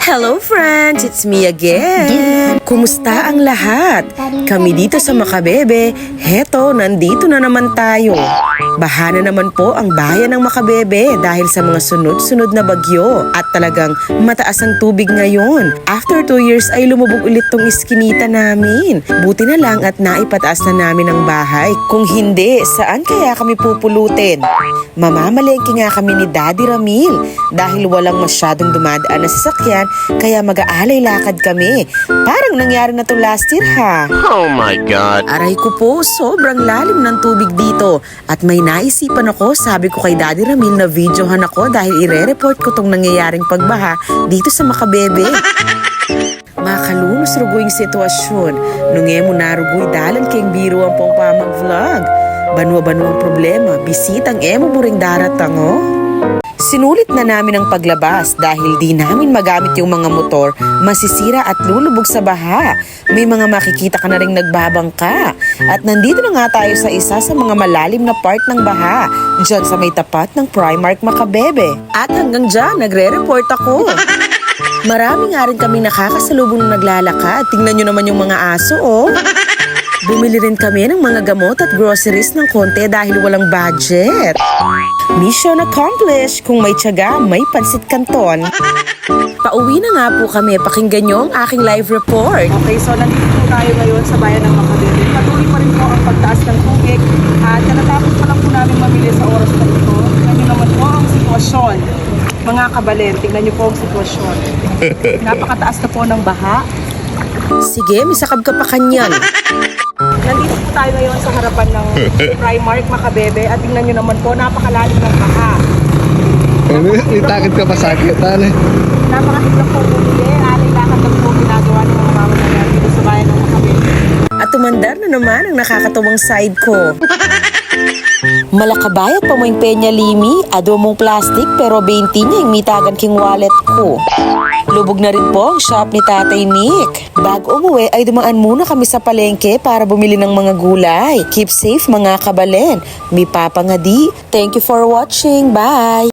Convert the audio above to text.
Hello friends! It's me again! Kumusta ang lahat? Kami dito sa Makabebe, heto, nandito na naman tayo. Baha na naman po ang bayan ng Makabebe dahil sa mga sunod-sunod na bagyo at talagang mataas ang tubig ngayon. After 2 years ay lumubog ulit tong iskinita namin. Buti na lang at naipataas na namin ang bahay. Kung hindi, saan kaya kami pupulutin? Mamamalengke nga kami ni Daddy Ramil dahil walang masyadong dumadaan na sasakyan kaya mag-aalay lakad kami. Parang nangyari na to last year ha. Oh my God! Aray ko po, sobrang lalim ng tubig dito. At may naisipan ako, sabi ko kay Daddy Ramil na videohan ako dahil ire-report ko tong nangyayaring pagbaha dito sa Makabebe. Makalumos rugoy sitwasyon. Nung emo narugoy dalan kayong biro ang pong pamag-vlog. Banwa-banwa ang problema, bisitang emo buring daratang oh. Sinulit na namin ang paglabas dahil di namin magamit yung mga motor, masisira at lulubog sa baha. May mga makikita ka na rin nagbabangka. At nandito na nga tayo sa isa sa mga malalim na part ng baha, dyan sa may tapat ng Primark Makabebe. At hanggang dyan, nagre-report ako. Marami nga rin kami nakakasalubong na naglalakad. Tingnan nyo naman yung mga aso oh. Bumili rin kami ng mga gamot at groceries ng konti dahil walang budget. Mission accomplished! Kung may tiyaga, may pansit canton. Pauwi na nga po kami. Pakinggan nyo ang aking live report. Okay, so nandito po tayo ngayon sa bayan ng Makabebe. Patuloy pa rin po ang pagtaas ng tubig at katatapos pa lang po namin mamili sa oras na ito. Tingnan nyo naman po ang sitwasyon. Mga kabalen, tingnan nyo po ang sitwasyon. Napakataas na po ng baha. Sige, may sakab ka pa kanyan. Nandito po tayo ngayon sa harapan ng Primark Makabebe at tingnan nyo naman po, napakalalim ng baha. Itakit ka pa sa akin, tali. Napakahirap po bumili. Alay lakad lang po ginagawa ng mga mamamayan dito sa bayan ng Makabebe. At tumandar na naman ang nakakatuwang side ko. Malakabayat pa mo yung penya limi, ado mong plastic pero 20 niya yung mitagan king wallet ko. Lubog na rin po ang shop ni Tatay Nick. Bago umuwi ay dumaan muna kami sa palengke para bumili ng mga gulay. Keep safe mga kabalen. Mi Papa nga di. Thank you for watching. Bye!